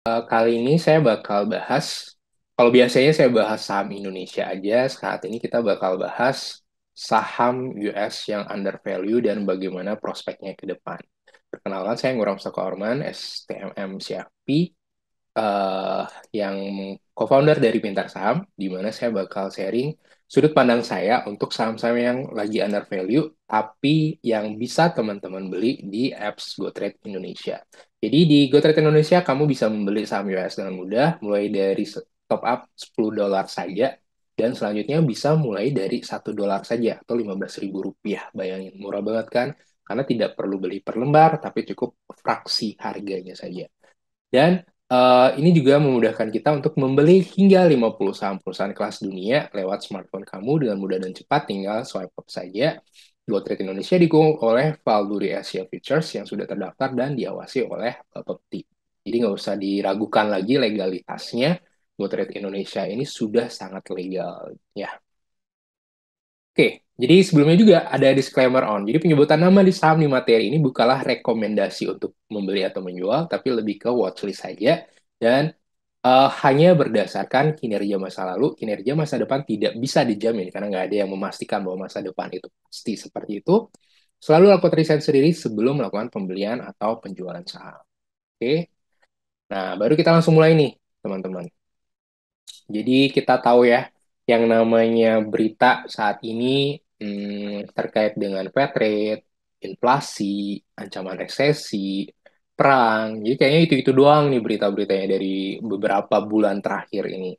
Kali ini saya bakal bahas, kalau biasanya saya bahas saham Indonesia aja, saat ini kita bakal bahas saham US yang undervalue dan bagaimana prospeknya ke depan. Perkenalkan, saya Nguram Saka Orman, STMM CFP, eh, yang co-founder dari Pintar Saham, di mana saya bakal sharing sudut pandang saya untuk saham-saham yang lagi undervalue, tapi yang bisa teman-teman beli di apps GoTrade Indonesia. Jadi di GoTrade Indonesia, kamu bisa membeli saham US dengan mudah, mulai dari top up $10 saja, dan selanjutnya bisa mulai dari $1 saja, atau Rp15.000. Bayangin, murah banget kan? Karena tidak perlu beli per lembar, tapi cukup fraksi harganya saja. Dan ini juga memudahkan kita untuk membeli hingga 50 saham perusahaan kelas dunia lewat smartphone kamu dengan mudah dan cepat, tinggal swipe up saja. GoTrade Indonesia didukung oleh Valkyrie Asia Futures yang sudah terdaftar dan diawasi oleh Bapepti. Jadi nggak usah diragukan lagi legalitasnya. GoTrade Indonesia ini sudah sangat legal. Ya, oke, jadi sebelumnya juga ada disclaimer on. Jadi penyebutan nama di saham di materi ini bukanlah rekomendasi untuk membeli atau menjual, tapi lebih ke watchlist saja. Dan hanya berdasarkan kinerja masa lalu, kinerja masa depan tidak bisa dijamin karena nggak ada yang memastikan bahwa masa depan itu pasti seperti itu. Selalu lakukan riset sendiri sebelum melakukan pembelian atau penjualan saham. Oke, nah baru kita langsung mulai nih, teman-teman. Jadi kita tahu ya, yang namanya berita saat ini terkait dengan Fed rate, inflasi, ancaman resesi, perang. Jadi kayaknya itu-itu doang nih berita-beritanya dari beberapa bulan terakhir ini.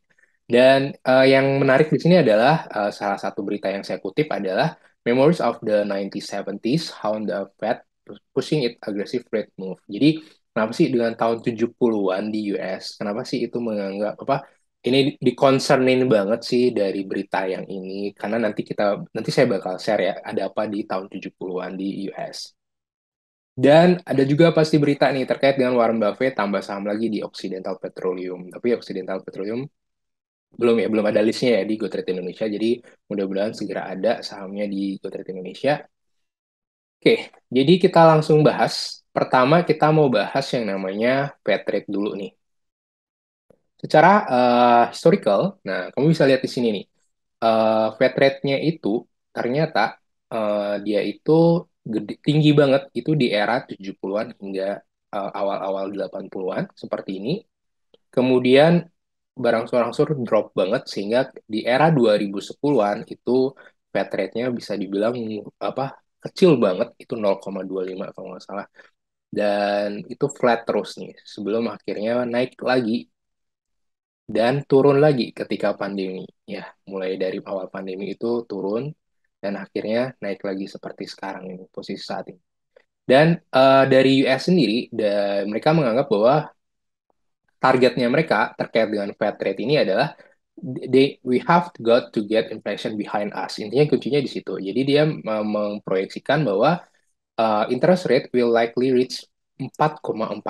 Dan yang menarik di sini adalah salah satu berita yang saya kutip adalah Memories of the 1970s, How the Fed Pushing Its Aggressive Rate Move. Jadi kenapa sih dengan tahun 70-an di US, kenapa sih itu menganggap apa ini dikonsernin banget sih dari berita yang ini karena nanti saya bakal share ya ada apa di tahun 70-an di US. Dan ada juga pasti berita nih terkait dengan Warren Buffett tambah saham lagi di Occidental Petroleum. Tapi Occidental Petroleum belum ada listnya ya di GoTrade Indonesia. Jadi mudah-mudahan segera ada sahamnya di GoTrade Indonesia. Oke, jadi kita langsung bahas. Pertama kita mau bahas yang namanya Fed rate dulu nih. Secara historical, nah kamu bisa lihat di sini nih. Fat rate-nya itu ternyata dia itu tinggi banget itu di era 70-an hingga awal-awal 80-an seperti ini. Kemudian berangsur-angsur drop banget sehingga di era 2010-an itu fat rate-nya bisa dibilang apa kecil banget itu 0,25 kalau nggak salah. Dan itu flat terus nih sebelum akhirnya naik lagi dan turun lagi ketika pandemi. Ya, mulai dari awal pandemi itu turun dan akhirnya naik lagi seperti sekarang ini, posisi saat ini. Dan dari US sendiri, mereka menganggap bahwa targetnya mereka terkait dengan Fed rate ini adalah we have got to get inflation behind us. Intinya kuncinya di situ. Jadi dia memproyeksikan bahwa interest rate will likely reach 4,4%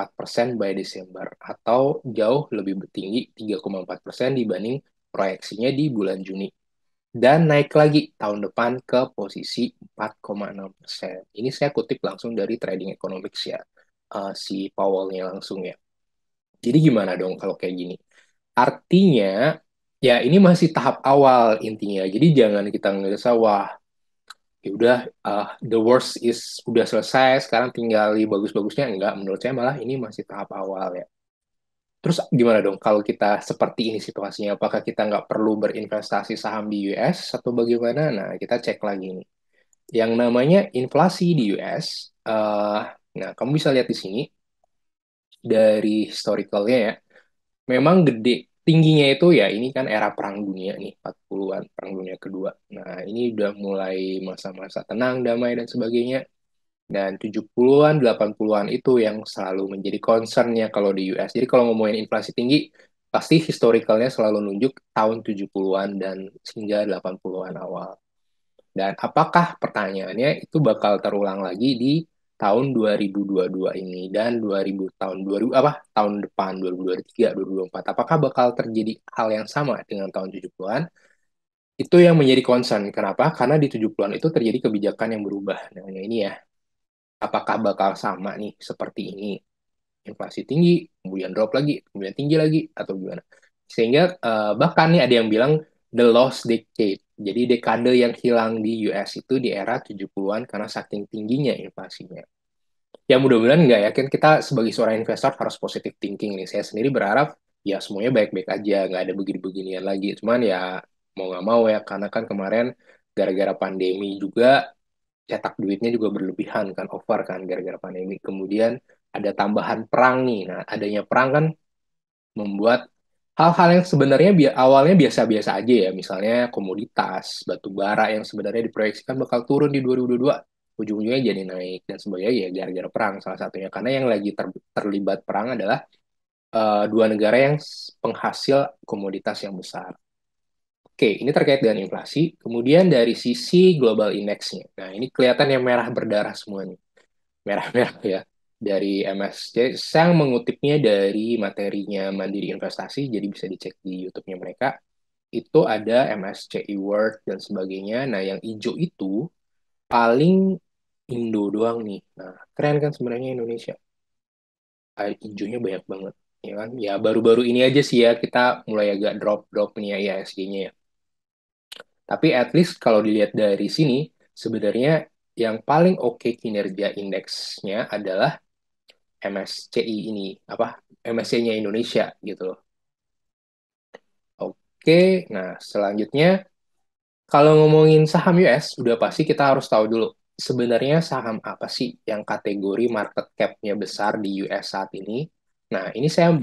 by Desember atau jauh lebih tinggi 3,4% dibanding proyeksinya di bulan Juni. Dan naik lagi tahun depan ke posisi 4,6%. Ini saya kutip langsung dari Trading Economics ya, si Powell-nya langsung ya. Jadi gimana dong kalau kayak gini? Artinya, ya ini masih tahap awal intinya. Jadi jangan kita ngerasa, wah ya udah the worst is udah selesai sekarang tinggal di bagus-bagusnya enggak menurut saya malah ini masih tahap awal ya. Terus gimana dong kalau kita seperti ini situasinya, apakah kita nggak perlu berinvestasi saham di US atau bagaimana? Nah, kita cek lagi nih yang namanya inflasi di US. Nah, kamu bisa lihat di sini dari historicalnya ya, memang gede tingginya itu ya ini kan era perang dunia nih 40-an perang dunia kedua. Nah, ini udah mulai masa-masa tenang, damai dan sebagainya. Dan 70-an, 80-an itu yang selalu menjadi concernnya kalau di US. Jadi kalau ngomongin inflasi tinggi, pasti historicalnya selalu nunjuk tahun 70-an dan hingga 80-an awal. Dan apakah pertanyaannya itu bakal terulang lagi di tahun 2022 ini dan 2000 tahun 2000 apa tahun depan 2023, 2024. Apakah bakal terjadi hal yang sama dengan tahun 70-an? Itu yang menjadi concern. Kenapa? Karena di 70-an itu terjadi kebijakan yang berubah. Nah, ini ya apakah bakal sama nih seperti ini? inflasi tinggi, kemudian drop lagi, kemudian tinggi lagi, atau gimana. Sehingga bahkan nih ada yang bilang the lost decade. Jadi dekade yang hilang di US itu di era 70-an karena saking tingginya inflasinya. Ya mudah-mudahan enggak ya, kan kita sebagai seorang investor harus positive thinking nih. Saya sendiri berharap ya semuanya baik-baik aja, nggak ada begini-beginian lagi. Cuman ya mau nggak mau ya, karena kan kemarin gara-gara pandemi juga cetak duitnya juga berlebihan kan, over kan gara-gara pandemi. Kemudian ada tambahan perang nih. Nah, adanya perang kan membuat hal-hal yang sebenarnya awalnya biasa-biasa aja ya, misalnya komoditas, batu bara yang sebenarnya diproyeksikan bakal turun di 2022, ujung-ujungnya jadi naik dan sebagainya ya gara-gara perang salah satunya. Karena yang lagi terlibat perang adalah dua negara yang penghasil komoditas yang besar. Oke, ini terkait dengan inflasi. Kemudian dari sisi global index-nya. Nah, ini kelihatan yang merah berdarah semuanya. Merah-merah ya. Dari MSCI, saya mengutipnya dari materinya Mandiri Investasi, jadi bisa dicek di YouTube-nya mereka. Itu ada MSCI World dan sebagainya. Nah, yang hijau itu paling Indo doang nih. Nah, keren kan sebenarnya Indonesia. Hijaunya banyak banget. Ya kan? Ya, baru-baru ini aja sih ya, kita mulai agak drop-drop nih ya ISG-nya ya. Tapi at least kalau dilihat dari sini, sebenarnya yang paling oke kinerja indeksnya adalah MSCI ini, apa MSCI-nya Indonesia gitu loh. Oke, nah selanjutnya kalau ngomongin saham US, udah pasti kita harus tahu dulu sebenarnya saham apa sih yang kategori market cap-nya besar di US saat ini. Nah, ini saya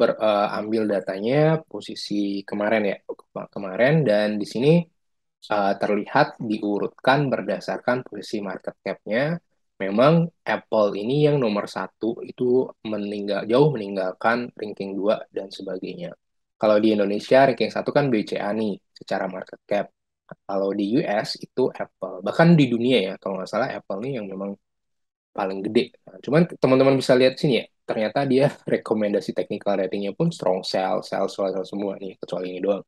ambil datanya posisi kemarin ya, kemarin dan di sini terlihat diurutkan berdasarkan posisi market cap-nya. Memang Apple ini yang nomor satu itu jauh meninggalkan ranking 2 dan sebagainya. Kalau di Indonesia ranking satu kan BCA nih secara market cap. Kalau di US itu Apple. Bahkan di dunia ya, kalau nggak salah Apple nih yang memang paling gede. Nah, cuman teman-teman bisa lihat sini ya, ternyata dia rekomendasi technical ratingnya pun strong sell semua nih, kecuali ini doang.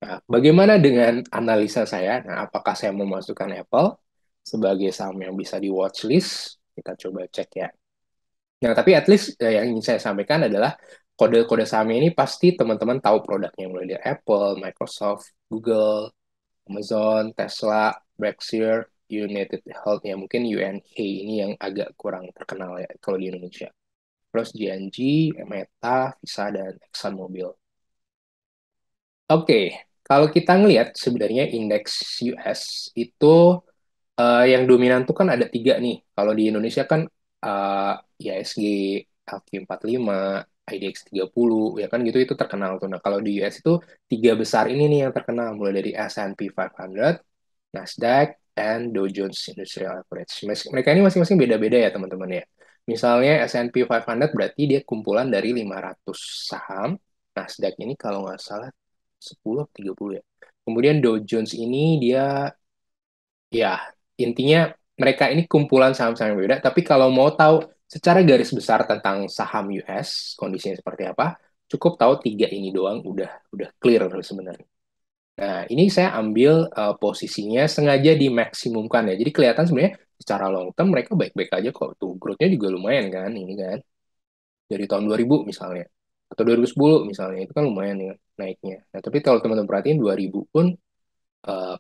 Nah, bagaimana dengan analisa saya? Nah, apakah saya memasukkan Apple sebagai saham yang bisa di watchlist? Kita coba cek ya. Nah, tapi at least yang ingin saya sampaikan adalah kode-kode saham ini pasti teman-teman tahu produknya mulai dari Apple, Microsoft, Google, Amazon, Tesla, Berkshire, United Health, ya mungkin UNH ini yang agak kurang terkenal ya kalau di Indonesia. Terus G&G, Meta, Visa, dan ExxonMobil. Oke, kalau kita ngelihat sebenarnya indeks US itu yang dominan tuh kan ada tiga nih. Kalau di Indonesia kan IHSG, LQ45, IDX 30, ya kan gitu itu terkenal tuh. Nah kalau di US itu tiga besar ini nih yang terkenal, mulai dari S&P 500, Nasdaq, and Dow Jones Industrial Average. Mereka ini masing-masing beda-beda ya teman-teman ya. Misalnya S&P 500 berarti dia kumpulan dari 500 saham. Nasdaq ini kalau nggak salah 10 atau 30 ya. Kemudian Dow Jones ini dia ya intinya mereka ini kumpulan saham-saham yang beda. Tapi kalau mau tahu secara garis besar tentang saham US kondisinya seperti apa, cukup tahu tiga ini doang udah clear sebenarnya. Nah, ini saya ambil posisinya sengaja dimaksimumkan ya. Jadi kelihatan sebenarnya secara long term mereka baik-baik aja kok. Tuh, growth-nya juga lumayan kan, ini kan. Dari tahun 2000 misalnya. Atau 2010 misalnya, itu kan lumayan ya naiknya. Nah, tapi kalau teman-teman perhatiin 2000 pun, eh,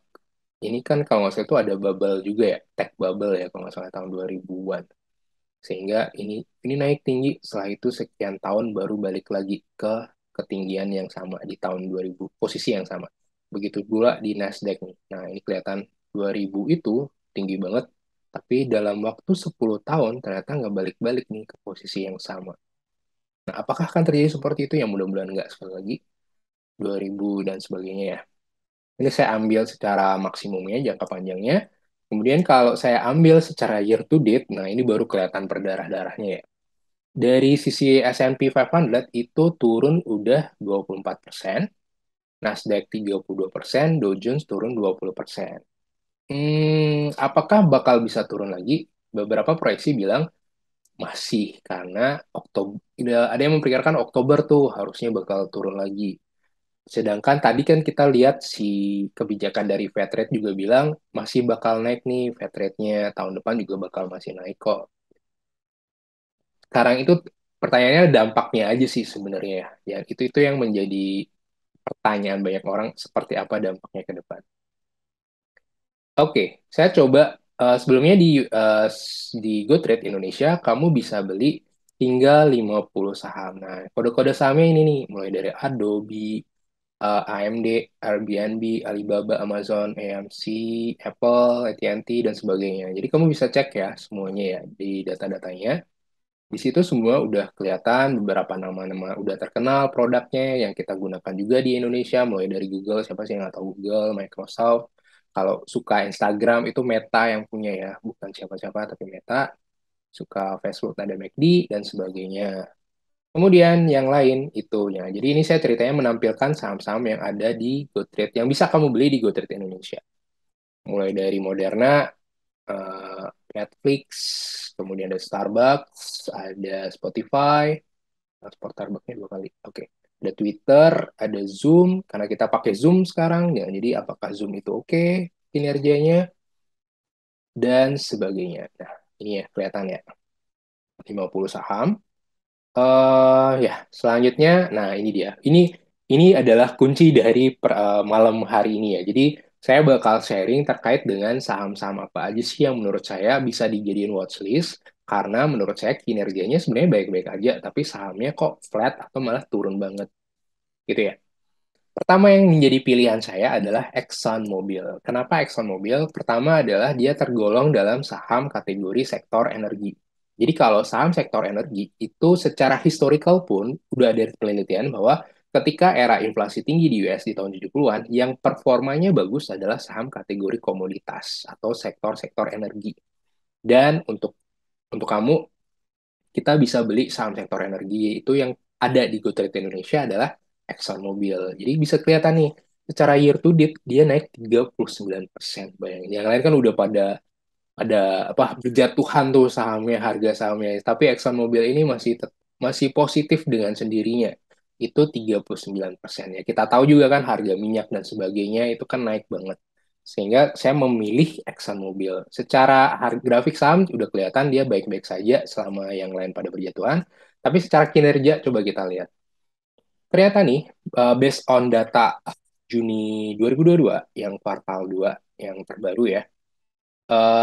ini kan kalau nggak salah itu ada bubble juga ya, tech bubble ya kalau nggak salah tahun 2000-an. Sehingga ini naik tinggi, setelah itu sekian tahun baru balik lagi ke ketinggian yang sama di tahun 2000, posisi yang sama. Begitu pula di Nasdaq nih. Nah, ini kelihatan 2000 itu tinggi banget, tapi dalam waktu 10 tahun ternyata nggak balik-balik nih ke posisi yang sama. Nah, apakah akan terjadi seperti itu? Yang mudah-mudahan nggak sekali lagi 2000 dan sebagainya ya. Ini saya ambil secara maksimumnya, jangka panjangnya. Kemudian kalau saya ambil secara year to date, nah ini baru kelihatan berdarah-darahnya ya. Dari sisi S&P 500 itu turun udah 24%, Nasdaq 32%, Dow Jones turun 20%. Apakah bakal bisa turun lagi? Beberapa proyeksi bilang masih, karena Oktober, ada yang memperkirakan Oktober tuh harusnya bakal turun lagi. Sedangkan tadi kan kita lihat si kebijakan dari Fed Rate juga bilang masih bakal naik nih Fed Rate-nya tahun depan juga bakal masih naik kok. Sekarang itu Pertanyaannya dampaknya aja sih sebenarnya ya. Ya, itu yang menjadi pertanyaan banyak orang seperti apa dampaknya ke depan. Oke, saya coba sebelumnya di GoTrade Indonesia kamu bisa beli hingga 50 saham. Nah, kode-kode sahamnya ini nih, mulai dari Adobe, AMD, Airbnb, Alibaba, Amazon, AMC, Apple, AT&T, dan sebagainya. Jadi kamu bisa cek ya semuanya ya di data-datanya. Di situ semua udah kelihatan beberapa nama-nama udah terkenal produknya yang kita gunakan juga di Indonesia, mulai dari Google, siapa sih yang nggak tahu Google, Microsoft. Kalau suka Instagram itu Meta yang punya ya, bukan siapa-siapa tapi Meta. Suka Facebook ada McD dan sebagainya. Kemudian yang lain itunya. Jadi ini saya ceritanya menampilkan saham-saham yang ada di GoTrade yang bisa kamu beli di GoTrade Indonesia. Mulai dari Moderna, eh, Netflix, kemudian ada Starbucks, ada Spotify, Starbucks-nya dua kali. Oke. Ada Twitter, ada Zoom, karena kita pakai Zoom sekarang, ya. Jadi apakah Zoom itu oke kinerjanya, dan sebagainya. Nah, ini ya kelihatan ya, 50 saham. Ya, selanjutnya, nah ini dia. Ini adalah kunci dari malam hari ini ya. Jadi saya bakal sharing terkait dengan saham-saham apa aja sih yang menurut saya bisa dijadiin watchlist karena menurut saya kinerjanya sebenarnya baik-baik aja, tapi sahamnya kok flat atau malah turun banget gitu ya. Pertama yang menjadi pilihan saya adalah ExxonMobil. Kenapa ExxonMobil? Pertama adalah dia tergolong dalam saham kategori sektor energi. Jadi kalau saham sektor energi itu secara historical pun udah ada penelitian bahwa ketika era inflasi tinggi di US di tahun 70-an, yang performanya bagus adalah saham kategori komoditas atau sektor-sektor energi. Dan untuk kamu kita bisa beli saham sektor energi itu yang ada di GoTrade Indonesia adalah ExxonMobil. Jadi bisa kelihatan nih, secara year to date dia naik 39%. Bayangin. Yang lain kan udah pada apa berjatuhan tuh sahamnya, harga sahamnya. Tapi ExxonMobil ini masih positif dengan sendirinya. Itu 39%. Ya, kita tahu juga kan harga minyak dan sebagainya itu kan naik banget. Sehingga saya memilih ExxonMobil. Secara harga grafik saham udah kelihatan dia baik-baik saja selama yang lain pada berjatuhan. Tapi secara kinerja coba kita lihat. Ternyata nih, based on data Juni 2022 yang kuartal 2 yang terbaru ya,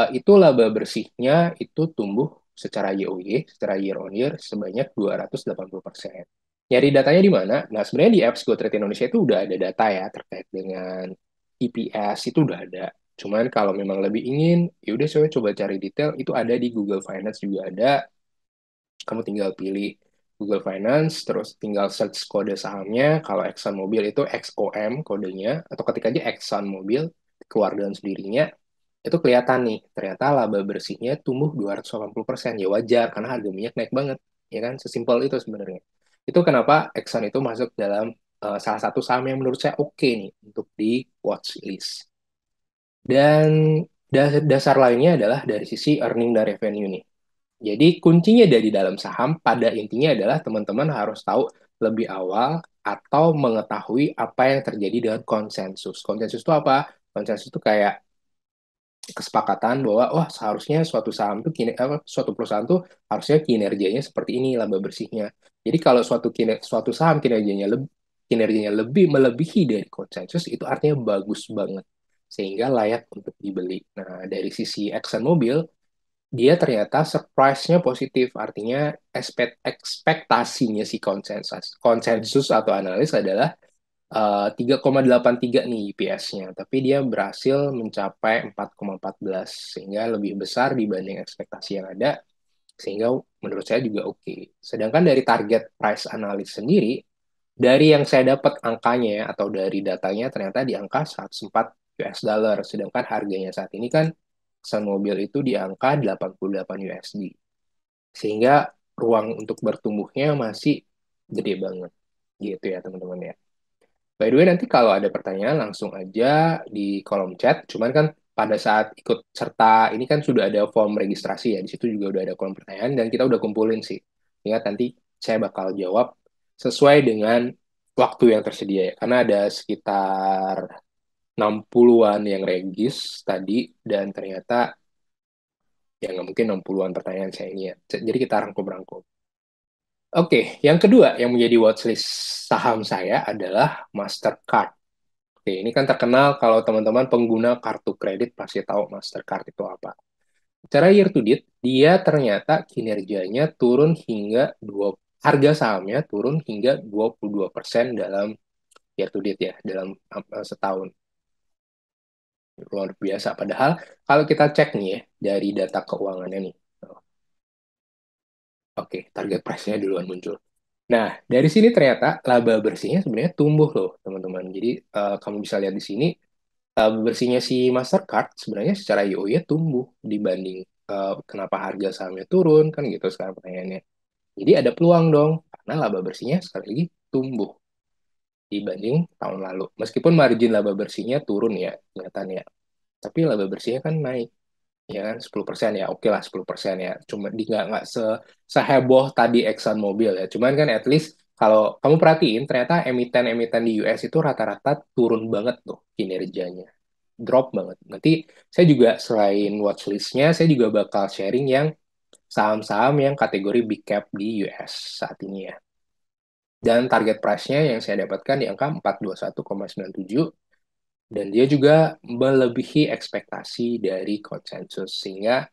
itu laba bersihnya itu tumbuh secara YoY, secara year on year sebanyak 280%. Nyari datanya di mana? Nah, sebenarnya di apps GoTrade Indonesia itu udah ada data ya terkait dengan EPS itu udah ada. Cuman kalau memang lebih ingin, ya udah saya coba cari detail, itu ada di Google Finance juga ada. Kamu tinggal pilih Google Finance, terus tinggal search kode sahamnya. Kalau Exxon Mobil itu XOM kodenya, atau ketik aja Exxon Mobil, keluar dengan sendirinya, itu kelihatan nih, ternyata laba bersihnya tumbuh 280%. Ya wajar, karena harga minyak naik banget. Ya kan, sesimpel itu sebenarnya. Itu kenapa Exxon itu masuk dalam salah satu saham yang menurut saya oke nih untuk di watch list. Dan dasar lainnya adalah dari sisi earning dan revenue nih. Jadi kuncinya dari dalam saham pada intinya adalah teman-teman harus tahu lebih awal atau mengetahui apa yang terjadi dengan konsensus. Konsensus itu apa? Konsensus itu kayak kesepakatan bahwa wah seharusnya suatu saham tuh suatu perusahaan tuh harusnya kinerjanya seperti ini laba bersihnya. Jadi kalau suatu saham kinerjanya lebih melebihi dari konsensus itu artinya bagus banget sehingga layak untuk dibeli. Nah, dari sisi ExxonMobil dia ternyata surprise-nya positif, artinya ekspektasinya si konsensus konsensus atau analis adalah 3,83 nih IPS-nya, tapi dia berhasil mencapai 4,14 sehingga lebih besar dibanding ekspektasi yang ada, sehingga menurut saya juga oke. Sedangkan dari target price analis sendiri, dari yang saya dapat angkanya ya, atau dari datanya ternyata di angka 104 US dollar, sedangkan harganya saat ini kan Sun Mobil itu di angka 88 USD. Sehingga ruang untuk bertumbuhnya masih gede banget. Gitu ya teman-teman ya. By the way, nanti kalau ada pertanyaan langsung aja di kolom chat. Cuman kan pada saat ikut serta ini kan sudah ada form registrasi ya. Di situ juga udah ada kolom pertanyaan dan kita udah kumpulin sih. Ingat nanti saya bakal jawab sesuai dengan waktu yang tersedia ya. Karena ada sekitar 60-an yang regis tadi dan ternyata ya nggak mungkin 60-an pertanyaan saya ini ya. Jadi kita rangkum-rangkum. Oke, yang kedua yang menjadi watchlist saham saya adalah Mastercard. Oke, ini kan terkenal kalau teman-teman pengguna kartu kredit pasti tahu Mastercard itu apa. Secara year to date, dia ternyata kinerjanya turun hingga harga sahamnya turun hingga 22% dalam year to date ya, dalam setahun. Luar biasa. Padahal kalau kita cek nih ya, dari data keuangannya nih. Oke, target price-nya duluan muncul. Nah, dari sini ternyata laba bersihnya sebenarnya tumbuh loh, teman-teman. Jadi, kamu bisa lihat di sini, laba bersihnya si Mastercard sebenarnya secara YoY tumbuh dibanding kenapa harga sahamnya turun, kan gitu sekarang pertanyaannya. Jadi ada peluang dong, karena laba bersihnya sekali lagi tumbuh dibanding tahun lalu. Meskipun margin laba bersihnya turun ya, kelihatannya. Tapi laba bersihnya kan naik, ya kan 10% ya, oke lah 10% ya. Cuma di nggak seheboh tadi Exxon Mobil ya. Cuman kan at least kalau kamu perhatiin, ternyata emiten-emiten di US itu rata-rata turun banget tuh kinerjanya. Drop banget. Nanti saya juga selain watchlist-nya, saya juga bakal sharing yang saham-saham yang kategori big cap di US saat ini ya. Dan target price-nya yang saya dapatkan di angka 421,97 dan dia juga melebihi ekspektasi dari konsensus sehingga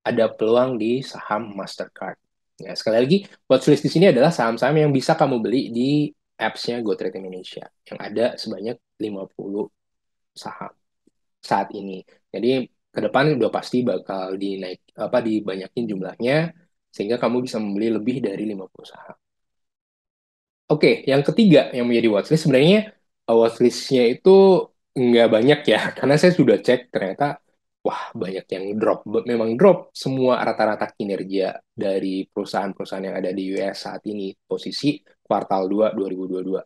ada peluang di saham Mastercard. Ya, sekali lagi, watchlist di sini adalah saham-saham yang bisa kamu beli di apps-nya GoTrade Indonesia yang ada sebanyak 50 saham saat ini. Jadi ke depan udah pasti bakal dibanyakin jumlahnya sehingga kamu bisa membeli lebih dari 50 saham. Oke, yang ketiga yang menjadi watchlist sebenarnya watchlist-nya itu nggak banyak ya, karena saya sudah cek ternyata wah banyak yang drop. Memang drop semua rata-rata kinerja dari perusahaan-perusahaan yang ada di US saat ini posisi kuartal 2 2022.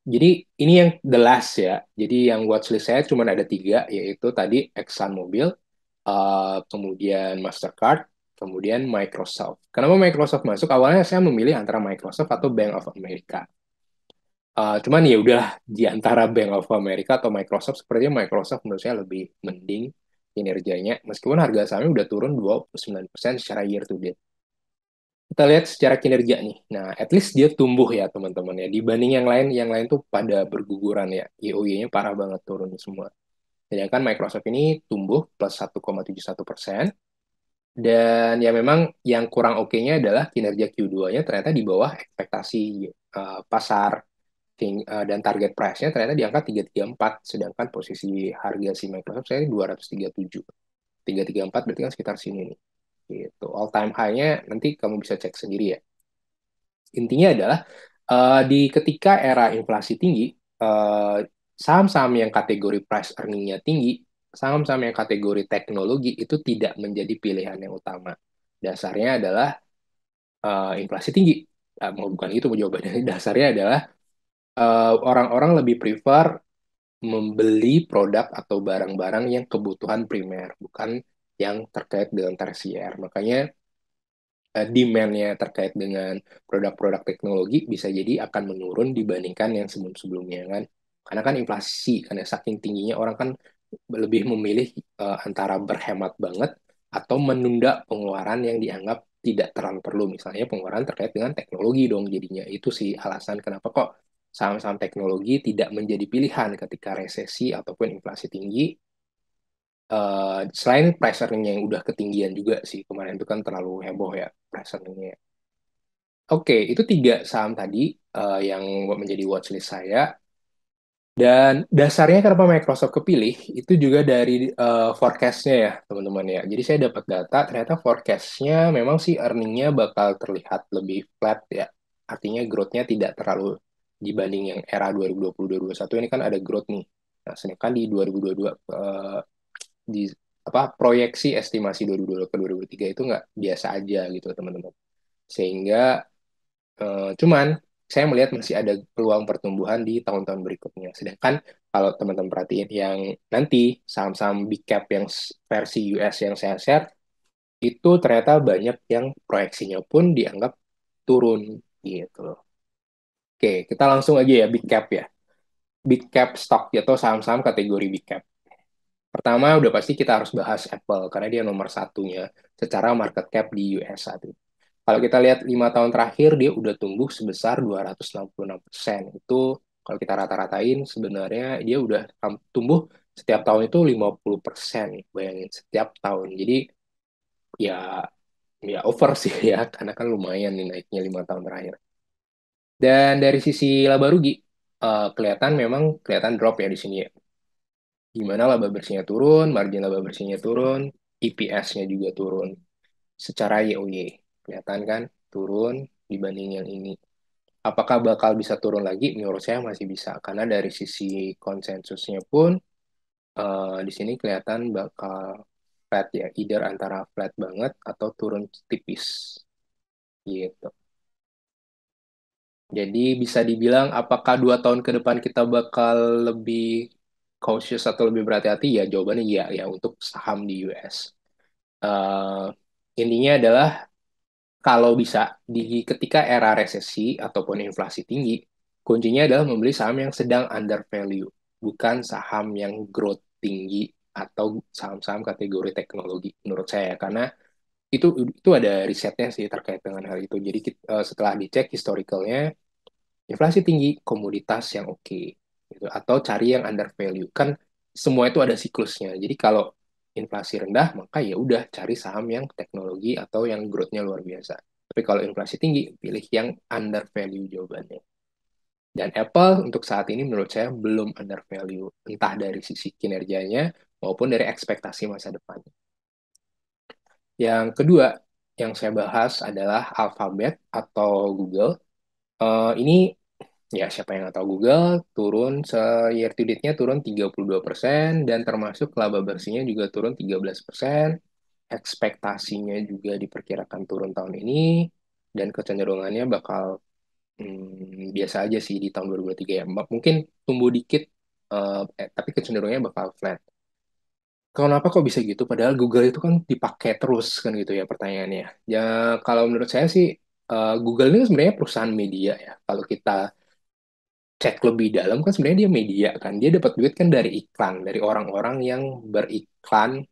Jadi ini yang the last ya. Jadi yang watchlist saya cuma ada tiga, yaitu tadi ExxonMobil, kemudian Mastercard, kemudian Microsoft. Kenapa Microsoft masuk? Awalnya saya memilih antara Microsoft atau Bank of America. Cuman ya udah di antara Bank of America atau Microsoft, sepertinya Microsoft menurut saya lebih mending kinerjanya, meskipun harga sahamnya udah turun 29% secara year to date. Kita lihat secara kinerja nih. Nah, at least dia tumbuh ya teman-teman ya. Dibanding yang lain tuh pada berguguran ya. YoY-nya parah banget turun semua. Sedangkan Microsoft ini tumbuh plus 1,71%. Dan ya memang yang kurang oke-nya adalah kinerja Q2-nya ternyata di bawah ekspektasi pasar. Dan target price-nya ternyata di angka 334. Sedangkan posisi harga si Microsoft saya 237. 334 berarti kan sekitar sini nih. Gitu. All time high-nya nanti kamu bisa cek sendiri ya. Intinya adalah di ketika era inflasi tinggi, eh, saham-saham yang kategori price earning-nya tinggi, saham-saham yang kategori teknologi itu tidak menjadi pilihan yang utama. Dasarnya adalah inflasi tinggi. Bukan itu jawabannya. Dasarnya adalah orang-orang lebih prefer membeli produk atau barang-barang yang kebutuhan primer, bukan yang terkait dengan tersier. Makanya demand-nya terkait dengan produk-produk teknologi bisa jadi akan menurun dibandingkan yang sebelum-sebelumnya kan. Karena kan inflasi, karena saking tingginya orang kan lebih memilih antara berhemat banget atau menunda pengeluaran yang dianggap tidak terlalu perlu. Misalnya pengeluaran terkait dengan teknologi dong jadinya. Itu sih alasan kenapa kok saham-saham teknologi tidak menjadi pilihan ketika resesi ataupun inflasi tinggi. Selain price earning yang udah ketinggian juga sih kemarin itu kan terlalu heboh ya price earningnya. Oke, itu tiga saham tadi yang menjadi watchlist saya. Dan dasarnya kenapa Microsoft kepilih itu juga dari forecast-nya ya teman-teman ya. Jadi saya dapat data ternyata forecast-nya memang sih earning-nya bakal terlihat lebih flat ya. Artinya growth-nya tidak terlalu dibanding yang era 2020-2021 ini kan ada growth nih. Nah, sedangkan di 2022 di proyeksi estimasi 2022 ke 2023 itu nggak biasa aja gitu teman-teman. Sehingga cuman saya melihat masih ada peluang pertumbuhan di tahun-tahun berikutnya. Sedangkan kalau teman-teman perhatiin yang nanti saham-saham big cap yang versi US yang saya share itu ternyata banyak yang proyeksinya pun dianggap turun gitu loh. Oke, kita langsung aja ya big cap ya. Big cap stock atau saham-saham kategori big cap. Pertama, udah pasti kita harus bahas Apple karena dia nomor satunya secara market cap di US saat ini. Kalau kita lihat 5 tahun terakhir, dia udah tumbuh sebesar 266%. Itu kalau kita rata-ratain, sebenarnya dia udah tumbuh setiap tahun itu 50%. Bayangin, setiap tahun. Jadi ya ya over sih ya, karena kan lumayan nih naiknya 5 tahun terakhir. Dan dari sisi laba rugi, kelihatan memang kelihatan drop ya di sini ya. Gimana laba bersihnya turun, margin laba bersihnya turun, EPS-nya juga turun. Secara YoY, kelihatan kan turun dibanding yang ini. Apakah bakal bisa turun lagi? Menurut saya masih bisa, karena dari sisi konsensusnya pun di sini kelihatan bakal flat ya, either antara flat banget atau turun tipis gitu. Jadi bisa dibilang apakah 2 tahun ke depan kita bakal lebih cautious atau lebih berhati-hati? Ya jawabannya iya ya untuk saham di US. Eh, intinya adalah kalau bisa di ketika era resesi ataupun inflasi tinggi, kuncinya adalah membeli saham yang sedang under value, bukan saham yang growth tinggi atau saham-saham kategori teknologi menurut saya, karena itu ada risetnya sih terkait dengan hal itu. Jadi setelah dicek historicalnya, inflasi tinggi, komoditas yang oke, gitu. Atau cari yang under value. Kan semua itu ada siklusnya. Jadi kalau inflasi rendah, maka ya udah cari saham yang teknologi atau yang growth-nya luar biasa. Tapi kalau inflasi tinggi, pilih yang under value jawabannya. Dan Apple untuk saat ini menurut saya belum under value, entah dari sisi kinerjanya maupun dari ekspektasi masa depan. Yang kedua yang saya bahas adalah Alphabet atau Google. Ini ya, siapa yang nggak tahu Google turun year to date-nya turun 32% dan termasuk laba bersihnya juga turun 13%. Ekspektasinya juga diperkirakan turun tahun ini dan kecenderungannya bakal biasa aja sih di tahun 2023 ya. Mungkin tumbuh dikit tapi kecenderungannya bakal flat. Kenapa kok bisa gitu? Padahal Google itu kan dipakai terus kan gitu ya pertanyaannya. Ya kalau menurut saya sih Google ini sebenarnya perusahaan media ya. Kalau kita cek lebih dalam kan sebenarnya dia media kan. Dia dapat duit kan dari iklan, dari orang-orang yang beriklan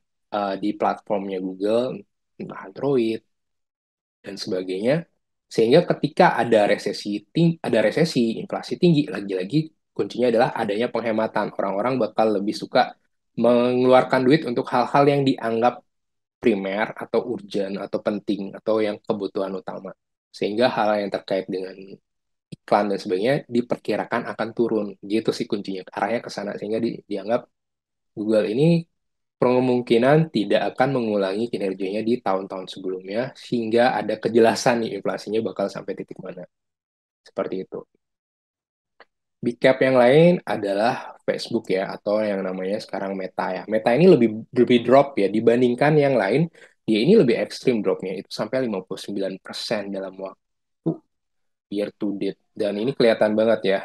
di platformnya Google, entah Android dan sebagainya. Sehingga ketika ada resesi, inflasi tinggi, lagi-lagi kuncinya adalah adanya penghematan. Orang-orang bakal lebih suka mengeluarkan duit untuk hal-hal yang dianggap primer atau urgent atau penting atau yang kebutuhan utama. Sehingga hal yang terkait dengan iklan dan sebagainya diperkirakan akan turun. Gitu sih kuncinya. Arahnya ke sana sehingga dianggap Google ini kemungkinan tidak akan mengulangi kinerjanya di tahun-tahun sebelumnya sehingga ada kejelasan nih inflasinya bakal sampai titik mana. Seperti itu. Big cap yang lain adalah Facebook ya atau yang namanya sekarang Meta ya. Meta ini lebih lebih drop ya dibandingkan yang lain. Dia ini lebih ekstrim dropnya itu sampai 59% dalam waktu year to date. Dan ini kelihatan banget ya.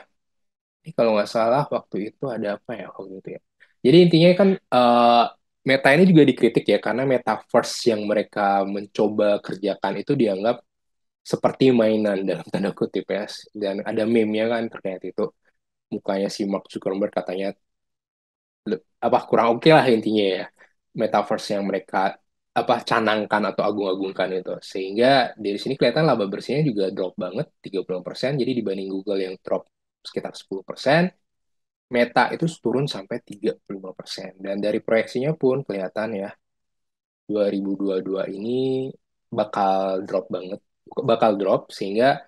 Ini kalau nggak salah waktu itu ada apa ya waktu itu ya. Jadi intinya kan Meta ini juga dikritik ya karena metaverse yang mereka mencoba kerjakan itu dianggap seperti mainan dalam tanda kutip ya. Dan ada meme-nya kan terkait itu. Mukanya si Mark Zuckerberg katanya apa kurang oke lah intinya ya. Metaverse yang mereka apa canangkan atau agung-agungkan itu. Sehingga dari sini kelihatan laba bersihnya juga drop banget 30%. Jadi dibanding Google yang drop sekitar 10%, Meta itu turun sampai 35%. Dan dari proyeksinya pun kelihatan ya, 2022 ini bakal drop banget. Bakal drop, sehingga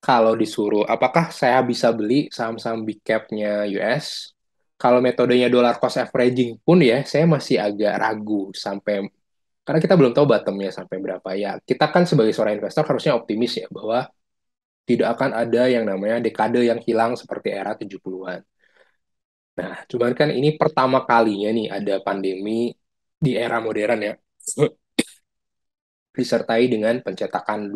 kalau disuruh, apakah saya bisa beli saham-saham big cap-nya US? Kalau metodenya dollar cost averaging pun ya, saya masih agak ragu sampai, karena kita belum tahu bottomnya sampai berapa. Ya, kita kan sebagai seorang investor harusnya optimis ya, bahwa tidak akan ada yang namanya dekade yang hilang seperti era 70-an. Nah, cuman kan ini pertama kalinya nih ada pandemi di era modern ya, disertai dengan pencetakan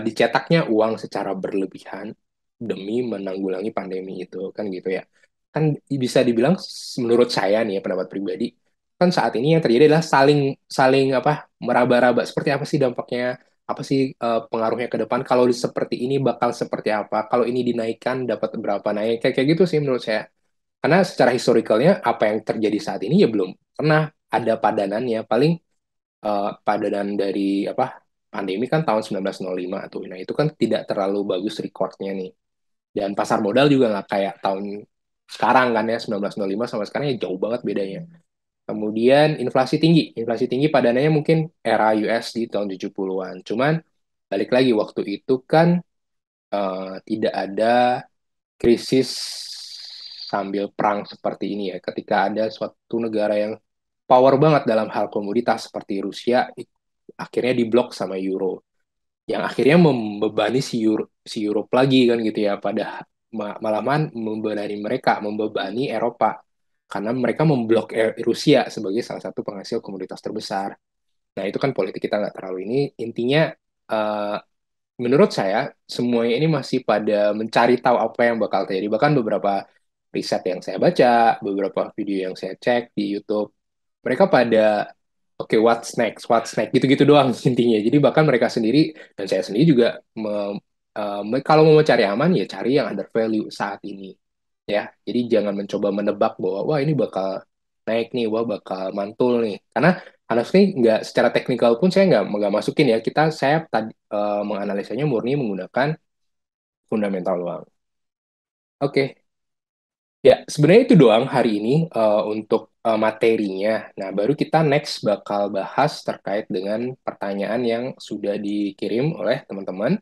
dicetaknya uang secara berlebihan demi menanggulangi pandemi itu kan gitu ya. Kan bisa dibilang menurut saya nih ya, pendapat pribadi, kan saat ini yang terjadi adalah saling saling apa meraba-raba seperti apa sih dampaknya, apa sih pengaruhnya ke depan, kalau seperti ini bakal seperti apa, kalau ini dinaikkan dapat berapa naik, kayak kayak gitu sih menurut saya. Karena secara historicalnya apa yang terjadi saat ini ya belum pernah ada padanannya. Paling padanan dari apa? pandemi kan tahun 1905 tuh. Nah, itu kan tidak terlalu bagus recordnya nih. Dan pasar modal juga nggak kayak tahun sekarang kan ya, 1905 sama sekarang ya jauh banget bedanya. Kemudian inflasi tinggi. Inflasi tinggi padanannya mungkin era US di tahun 70-an. Cuman balik lagi waktu itu kan tidak ada krisis sambil perang seperti ini ya. Ketika ada suatu negara yang power banget dalam hal komoditas seperti Rusia, akhirnya diblok sama Euro. Yang akhirnya membebani si Europe lagi kan gitu ya. Pada malahan membebani mereka, membebani Eropa. Karena mereka memblok Rusia sebagai salah satu penghasil komoditas terbesar. Nah, itu kan politik kita nggak terlalu ini. Intinya, eh, menurut saya, semuanya ini masih pada mencari tahu apa yang bakal terjadi. Bahkan beberapa riset yang saya baca, beberapa video yang saya cek di YouTube, mereka pada, oke, what's next, gitu-gitu doang intinya. Jadi bahkan mereka sendiri, dan saya sendiri juga, kalau mau cari aman, ya cari yang under value saat ini. Ya, jadi jangan mencoba menebak bahwa, wah ini bakal naik nih, wah bakal mantul nih. Karena honestly nggak secara teknikal pun saya nggak masukin ya. Saya tadi menganalisanya murni menggunakan fundamental doang. Oke, ya sebenarnya itu doang hari ini untuk materinya. Nah, baru kita next bakal bahas terkait dengan pertanyaan yang sudah dikirim oleh teman-teman.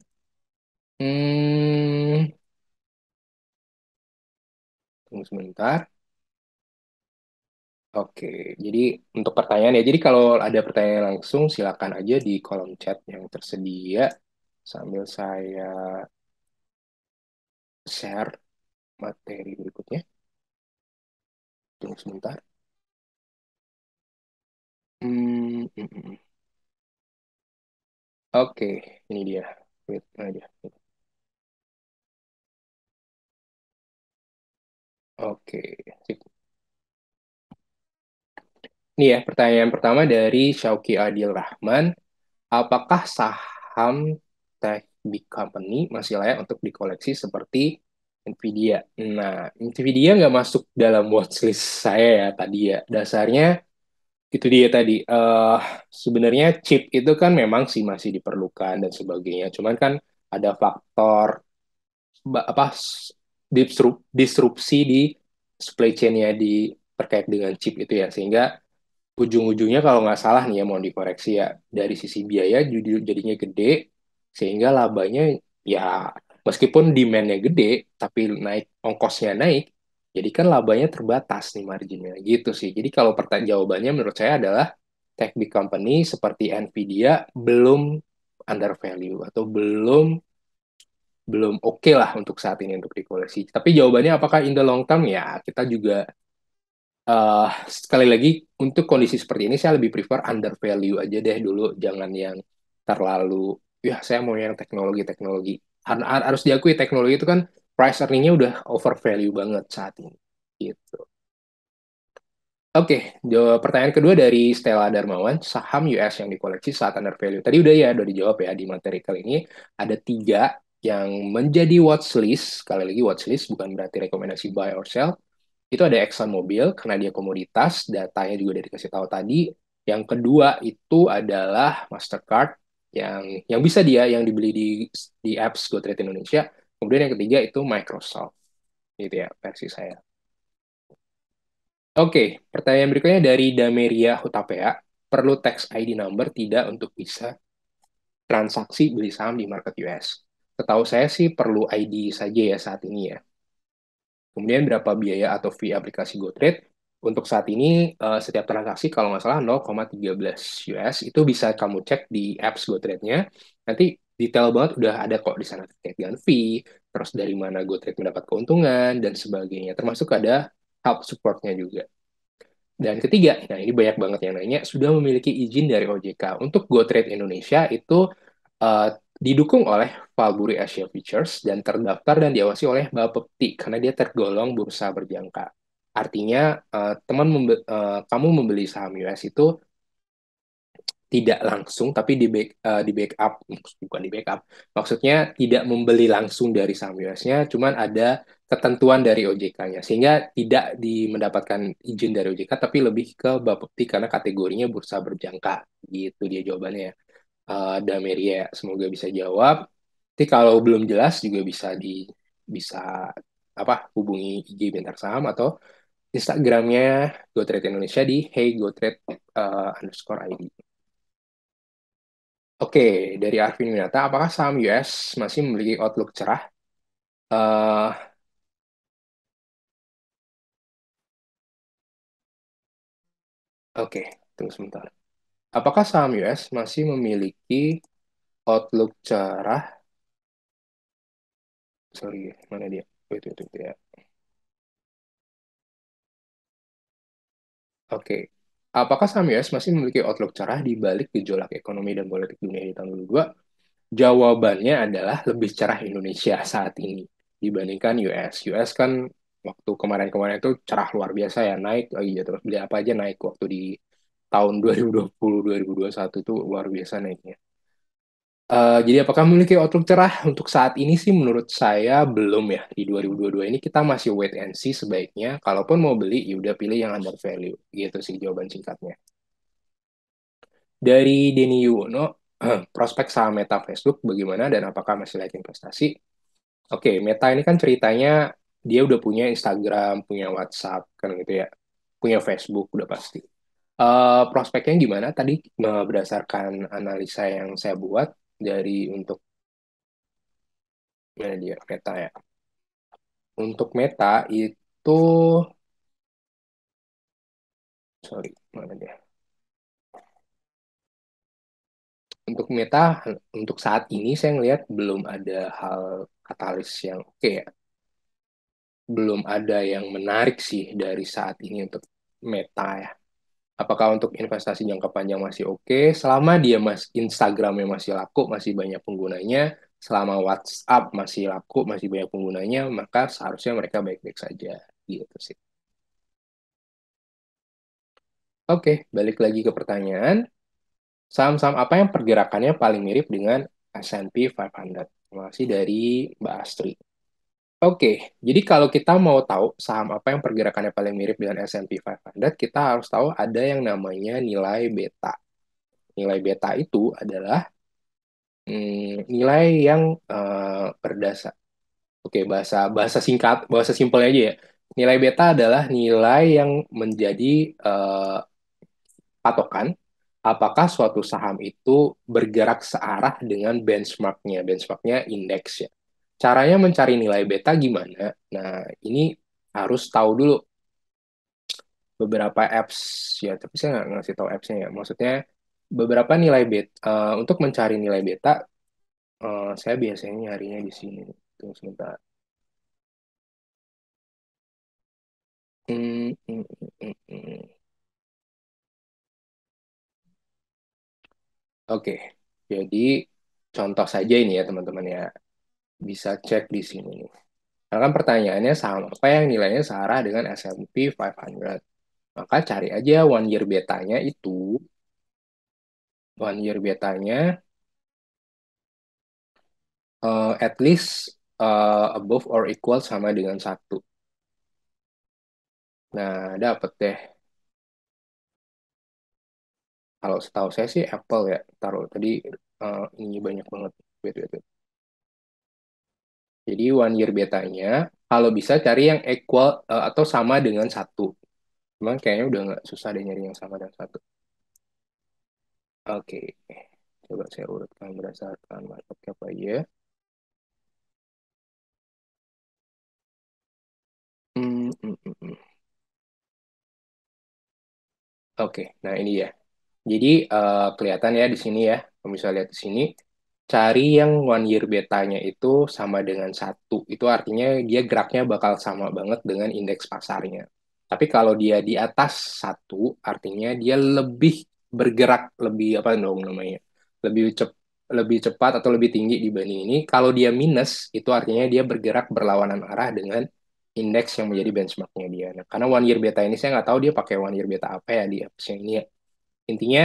Hmm, tunggu sebentar. Oke, jadi untuk pertanyaan ya, jadi kalau ada pertanyaan langsung silakan aja di kolom chat yang tersedia sambil saya share materi berikutnya. Tunggu sebentar. Hmm. Oke, ini dia. Wait aja. Oke, sip. Ini ya, pertanyaan pertama dari Syauki Adil Rahman. Apakah saham tech big company masih layak untuk dikoleksi seperti Nvidia? Nah, Nvidia nggak masuk dalam watchlist saya ya tadi ya. Dasarnya itu dia tadi. Sebenarnya chip itu kan memang sih masih diperlukan dan sebagainya. Cuman kan ada faktor apa disrupsi di supply chain-nya di terkait dengan chip itu ya. Sehingga ujung-ujungnya kalau nggak salah nih ya mau dikoreksi ya dari sisi biaya jadinya gede sehingga labanya ya meskipun demand-nya gede tapi ongkosnya naik jadi kan labanya terbatas nih marginnya gitu sih. Jadi kalau jawabannya menurut saya adalah tech big company seperti Nvidia belum under value atau belum belum oke lah untuk saat ini untuk dikoleksi. Tapi jawabannya apakah in the long term ya kita juga sekali lagi untuk kondisi seperti ini saya lebih prefer under value aja deh dulu, jangan yang terlalu ya saya mau yang teknologi-teknologi. Harus diakui teknologi itu kan price earningnya udah over value banget saat ini. Gitu. Oke, pertanyaan kedua dari Stella Darmawan, saham US yang dikoleksi saat under value. Tadi udah dijawab ya di materi kali ini. Ada tiga yang menjadi watchlist. Sekali lagi watchlist bukan berarti rekomendasi buy or sell. Itu ada ExxonMobil karena dia komoditas, datanya juga udah dikasih tahu tadi. Yang kedua itu adalah Mastercard yang bisa dia yang dibeli di apps GoTrade Indonesia. Kemudian yang ketiga itu Microsoft. Gitu ya versi saya. Oke, pertanyaan berikutnya dari Dameria Hutapea. Perlu tax ID number tidak untuk bisa transaksi beli saham di market US? Setahu saya sih perlu ID saja ya saat ini ya. Kemudian berapa biaya atau fee aplikasi GoTrade? Untuk saat ini, setiap transaksi kalau nggak salah 0,13 US itu bisa kamu cek di apps GoTrade-nya. Nanti detail banget udah ada kok di sana terkait dengan fee, terus dari mana GoTrade mendapat keuntungan, dan sebagainya. Termasuk ada help support-nya juga. Dan ketiga, nah ini banyak banget yang nanya, sudah memiliki izin dari OJK. Untuk GoTrade Indonesia itu eh, didukung oleh Valburi Asia Futures dan terdaftar dan diawasi oleh Bapepti karena dia tergolong bursa berjangka. Artinya, kamu membeli saham US itu tidak langsung, tapi di backup, bukan di backup, maksudnya tidak membeli langsung dari saham US-nya, cuman ada ketentuan dari OJK-nya, sehingga tidak mendapatkan izin dari OJK, tapi lebih ke Bapepti karena kategorinya bursa berjangka, gitu dia jawabannya. Dameria. Semoga bisa jawab. Nanti kalau belum jelas juga bisa apa hubungi IG Bintang Saham atau Instagramnya GoTrade Indonesia di _ID. Oke, dari Arvin Winata, apakah saham US masih memiliki outlook cerah? Eh, oke, tunggu sebentar. Apakah saham US masih memiliki outlook cerah? Sorry, mana dia? Itu ya. Oke. Apakah saham US masih memiliki outlook cerah di balik gejolak ekonomi dan politik dunia di tahun 2022? Jawabannya adalah lebih cerah Indonesia saat ini dibandingkan US. US kan waktu kemarin-kemarin itu cerah luar biasa ya, naik lagi ya terus beli apa aja naik waktu di tahun 2020 2021 itu luar biasa naiknya. Jadi apakah memiliki outlook cerah untuk saat ini sih menurut saya belum ya. Di 2022 ini kita masih wait and see sebaiknya. Kalaupun mau beli, ya udah pilih yang under value. Gitu sih jawaban singkatnya. Dari Denny Yuwono, prospek saham Meta Facebook bagaimana dan apakah masih layak investasi? Oke, Meta ini kan ceritanya dia udah punya Instagram, punya WhatsApp, kan gitu ya. Punya Facebook, udah pasti. Prospeknya gimana? Tadi berdasarkan analisa yang saya buat dari untuk mana dia Meta ya. Untuk Meta itu, sorry, mana dia? Untuk Meta, untuk saat ini saya ngelihat belum ada hal katalis yang oke ya. Belum ada yang menarik sih dari saat ini untuk Meta ya. Apakah untuk investasi jangka panjang masih oke? Selama dia Instagramnya masih laku, masih banyak penggunanya, selama WhatsApp masih laku, masih banyak penggunanya, maka seharusnya mereka baik-baik saja. Gitu sih. Oke, balik lagi ke pertanyaan. Saham-saham apa yang pergerakannya paling mirip dengan S&P 500? Terima kasih dari Mbak Astri. Oke, jadi kalau kita mau tahu saham apa yang pergerakannya paling mirip dengan S&P 500, kita harus tahu ada yang namanya nilai beta. Nilai beta itu adalah nilai yang berdasar. Oke, bahasa bahasa singkat, bahasa simpelnya aja ya. Nilai beta adalah nilai yang menjadi eh, patokan apakah suatu saham itu bergerak searah dengan benchmarknya. Benchmarknya indeks ya. Caranya mencari nilai beta gimana? Nah, ini harus tahu dulu beberapa apps ya, tapi saya nggak ngasih tahu appsnya ya. Maksudnya beberapa nilai beta untuk mencari nilai beta, saya biasanya nyarinya di sini. Tunggu sebentar. Hmm, hmm, hmm, hmm, hmm. Oke, jadi contoh saja ini ya teman-teman ya. Bisa cek di sini nih. Karena kan pertanyaannya saham apa yang nilainya searah dengan S&P 500. Maka cari aja one year betanya itu, one year betanya at least above or equal sama dengan satu. Nah, dapet deh. Kalau setahu saya sih Apple ya, taruh tadi ini banyak banget. Wait, wait, wait. Jadi one year betanya, kalau bisa cari yang equal atau sama dengan satu. Cuman kayaknya udah nggak susah deh nyari yang sama dengan satu. Oke, coba saya urutkan berdasarkan market cap aja. Hmm. Oke, nah ini ya. Jadi kelihatan ya di sini ya, kalau bisa lihat di sini, cari yang one year betanya itu sama dengan satu. Itu artinya dia geraknya bakal sama banget dengan indeks pasarnya. Tapi kalau dia di atas satu, artinya dia lebih bergerak, lebih apa dong namanya, lebih lebih cepat atau lebih tinggi dibanding ini. Kalau dia minus, itu artinya dia bergerak berlawanan arah dengan indeks yang menjadi benchmarknya dia. Nah, karena one year beta ini saya nggak tahu dia pakai one year beta apa ya di apps yang ini ya. Intinya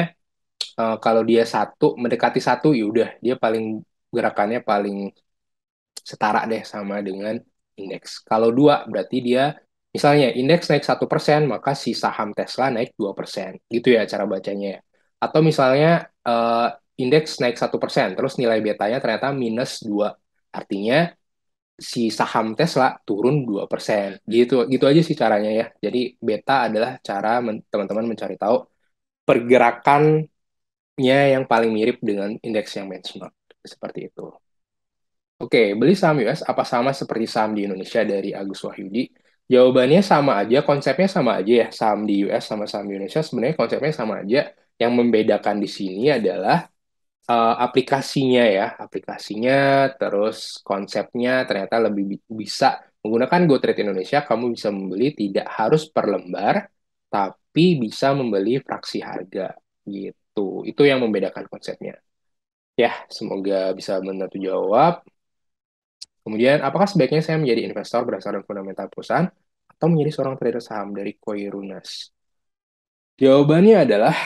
kalau dia satu mendekati satu ya udah dia paling gerakannya paling setara deh sama dengan indeks. Kalau dua berarti dia misalnya indeks naik 1%, maka si saham Tesla naik 2%. Gitu ya cara bacanya ya. Atau misalnya indeks naik 1%, terus nilai betanya ternyata minus 2. Artinya si saham Tesla turun 2%. Gitu, gitu aja sih caranya ya. Jadi beta adalah cara teman-teman mencari tahu pergerakannya yang paling mirip dengan indeks yang benchmark. Seperti itu. Oke, beli saham US apa sama seperti saham di Indonesia dari Agus Wahyudi? Jawabannya sama aja, konsepnya sama aja ya. Saham di US sama saham di Indonesia sebenarnya konsepnya sama aja. Yang membedakan di sini adalah aplikasinya ya, aplikasinya, terus konsepnya ternyata lebih bisa menggunakan GoTrade Indonesia, kamu bisa membeli tidak harus per lembar, tapi bisa membeli fraksi harga gitu. Itu yang membedakan konsepnya. Ya, semoga bisa membantu jawab. Kemudian, apakah sebaiknya saya menjadi investor berdasarkan fundamental perusahaan atau menjadi seorang trader saham dari Koirunas? Jawabannya adalah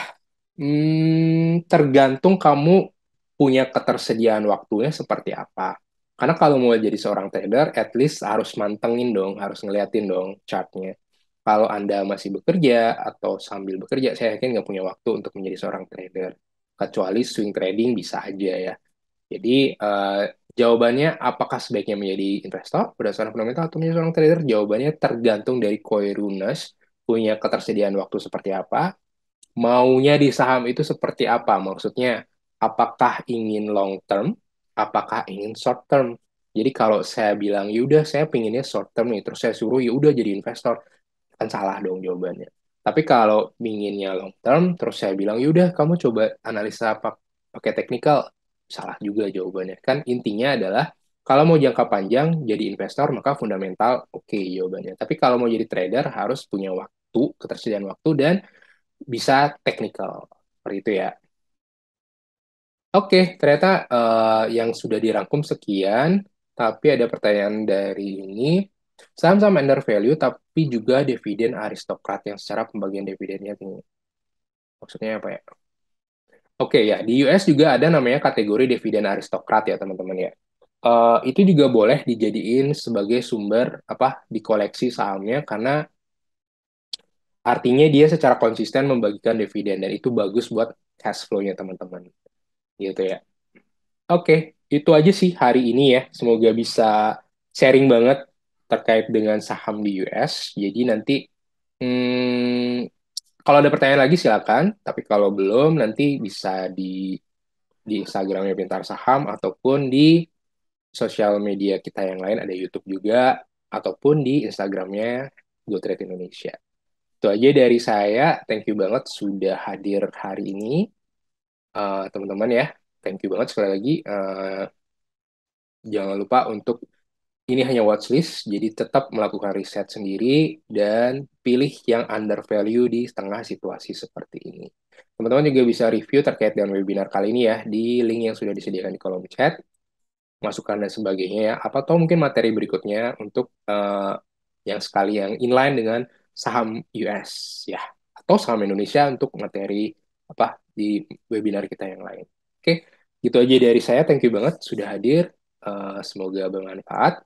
tergantung kamu punya ketersediaan waktunya seperti apa. Karena kalau mau jadi seorang trader, at least harus mantengin dong, harus ngeliatin dong chartnya. Kalau Anda masih bekerja atau sambil bekerja, saya yakin nggak punya waktu untuk menjadi seorang trader. Kecuali swing trading bisa aja ya. Jadi, jawabannya apakah sebaiknya menjadi investor berdasarkan fundamental atau menjadi seorang trader? Jawabannya tergantung dari Koirunas punya ketersediaan waktu seperti apa, maunya di saham itu seperti apa? Maksudnya, apakah ingin long term? Apakah ingin short term? Jadi kalau saya bilang, yaudah saya pinginnya short term nih, terus saya suruh yaudah jadi investor, kan salah dong jawabannya. Tapi kalau inginnya long term, terus saya bilang, yaudah kamu coba analisa apa pakai teknikal, salah juga jawabannya. Kan intinya adalah, kalau mau jangka panjang jadi investor, maka fundamental oke jawabannya. Tapi kalau mau jadi trader, harus punya waktu, ketersediaan waktu, dan bisa teknikal. Seperti itu ya. Oke, ternyata yang sudah dirangkum sekian, tapi ada pertanyaan dari ini. Saham-saham under value, tapi juga dividen aristokrat yang secara pembagian dividennya tinggi. Maksudnya apa ya? Oke ya, di US juga ada namanya kategori dividen aristokrat ya teman-teman ya. Itu juga boleh dijadiin sebagai sumber apa di koleksi sahamnya karena artinya dia secara konsisten membagikan dividen dan itu bagus buat cash flow-nya teman-teman. Gitu ya. Oke, itu aja sih hari ini ya. Semoga bisa sharing banget terkait dengan saham di US. Jadi nanti, kalau ada pertanyaan lagi silakan. Tapi kalau belum, nanti bisa di Instagramnya Pintar Saham ataupun di sosial media kita yang lain. Ada YouTube juga, ataupun di Instagramnya GoTrade Indonesia. Itu aja dari saya. Thank you banget sudah hadir hari ini, teman-teman ya. Thank you banget sekali lagi. Jangan lupa untuk ini hanya watchlist, jadi tetap melakukan riset sendiri dan pilih yang under value di tengah situasi seperti ini. Teman-teman juga bisa review terkait dengan webinar kali ini ya di link yang sudah disediakan di kolom chat, masukan dan sebagainya ya. Apa atau mungkin materi berikutnya untuk yang sekali yang inline dengan saham US ya, atau saham Indonesia untuk materi apa di webinar kita yang lain. Oke, gitu aja dari saya. Thank you banget sudah hadir. Semoga bermanfaat.